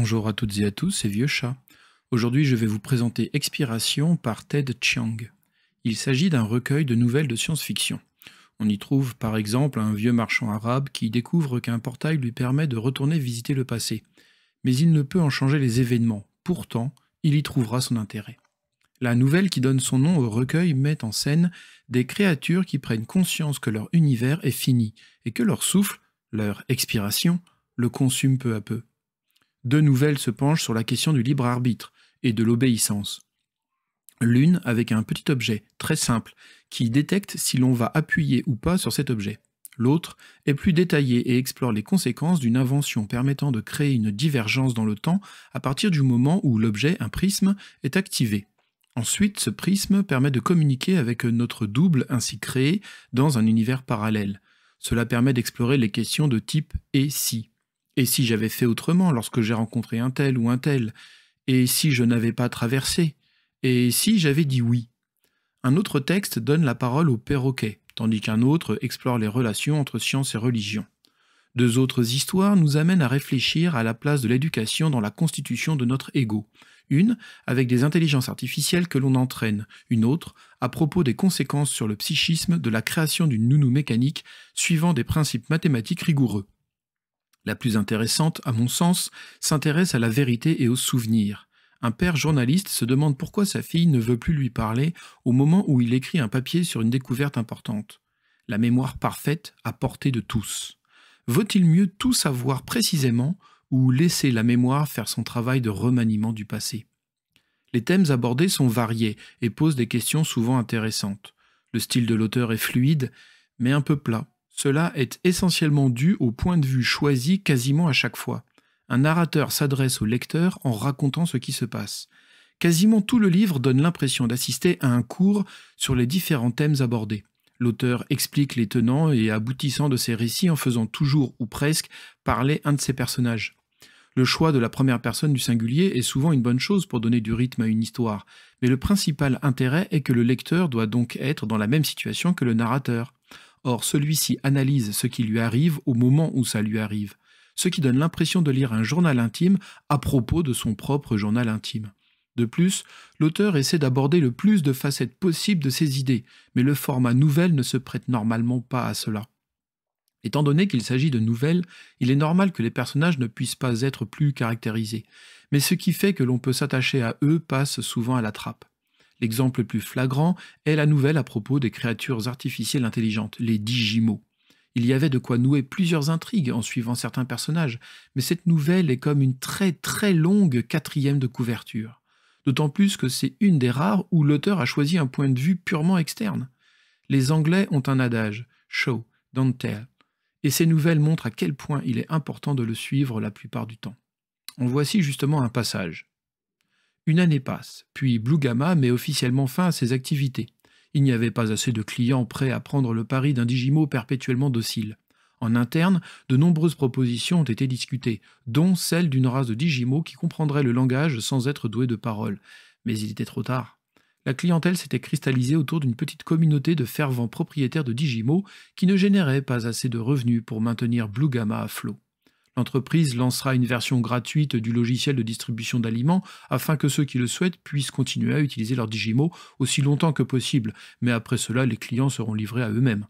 Bonjour à toutes et à tous, c'est Vieux Chat. Aujourd'hui, je vais vous présenter Expiration par Ted Chiang. Il s'agit d'un recueil de nouvelles de science-fiction. On y trouve par exemple un vieux marchand arabe qui découvre qu'un portail lui permet de retourner visiter le passé. Mais il ne peut en changer les événements. Pourtant, il y trouvera son intérêt. La nouvelle qui donne son nom au recueil met en scène des créatures qui prennent conscience que leur univers est fini et que leur souffle, leur expiration, le consume peu à peu. Deux nouvelles se penchent sur la question du libre arbitre et de l'obéissance. L'une avec un petit objet, très simple, qui détecte si l'on va appuyer ou pas sur cet objet. L'autre est plus détaillée et explore les conséquences d'une invention permettant de créer une divergence dans le temps à partir du moment où l'objet, un prisme, est activé. Ensuite, ce prisme permet de communiquer avec notre double ainsi créé dans un univers parallèle. Cela permet d'explorer les questions de type « et si ». Et si j'avais fait autrement lorsque j'ai rencontré un tel ou un tel? Et si je n'avais pas traversé? Et si j'avais dit oui? Un autre texte donne la parole au perroquet, tandis qu'un autre explore les relations entre science et religion. Deux autres histoires nous amènent à réfléchir à la place de l'éducation dans la constitution de notre ego. Une, avec des intelligences artificielles que l'on entraîne. Une autre, à propos des conséquences sur le psychisme de la création d'une nounou mécanique suivant des principes mathématiques rigoureux. La plus intéressante, à mon sens, s'intéresse à la vérité et aux souvenirs. Un père journaliste se demande pourquoi sa fille ne veut plus lui parler au moment où il écrit un papier sur une découverte importante. La mémoire parfaite à portée de tous. Vaut-il mieux tout savoir précisément ou laisser la mémoire faire son travail de remaniement du passé? Les thèmes abordés sont variés et posent des questions souvent intéressantes. Le style de l'auteur est fluide, mais un peu plat. Cela est essentiellement dû au point de vue choisi quasiment à chaque fois. Un narrateur s'adresse au lecteur en racontant ce qui se passe. Quasiment tout le livre donne l'impression d'assister à un cours sur les différents thèmes abordés. L'auteur explique les tenants et aboutissants de ses récits en faisant toujours ou presque parler un de ses personnages. Le choix de la première personne du singulier est souvent une bonne chose pour donner du rythme à une histoire, mais le principal intérêt est que le lecteur doit donc être dans la même situation que le narrateur. Or, celui-ci analyse ce qui lui arrive au moment où ça lui arrive, ce qui donne l'impression de lire un journal intime à propos de son propre journal intime. De plus, l'auteur essaie d'aborder le plus de facettes possibles de ses idées, mais le format nouvelle ne se prête normalement pas à cela. Étant donné qu'il s'agit de nouvelles, il est normal que les personnages ne puissent pas être plus caractérisés, mais ce qui fait que l'on peut s'attacher à eux passe souvent à la trappe. L'exemple le plus flagrant est la nouvelle à propos des créatures artificielles intelligentes, les Digimos. Il y avait de quoi nouer plusieurs intrigues en suivant certains personnages, mais cette nouvelle est comme une très très longue quatrième de couverture. D'autant plus que c'est une des rares où l'auteur a choisi un point de vue purement externe. Les Anglais ont un adage « show, don't tell », et ces nouvelles montrent à quel point il est important de le suivre la plupart du temps. En voici justement un passage. Une année passe, puis Blue Gamma met officiellement fin à ses activités. Il n'y avait pas assez de clients prêts à prendre le pari d'un Digimo perpétuellement docile. En interne, de nombreuses propositions ont été discutées, dont celle d'une race de Digimo qui comprendrait le langage sans être douée de parole. Mais il était trop tard. La clientèle s'était cristallisée autour d'une petite communauté de fervents propriétaires de Digimo qui ne généraient pas assez de revenus pour maintenir Blue Gamma à flot. L'entreprise lancera une version gratuite du logiciel de distribution d'aliments afin que ceux qui le souhaitent puissent continuer à utiliser leur Digimo aussi longtemps que possible, mais après cela, les clients seront livrés à eux-mêmes.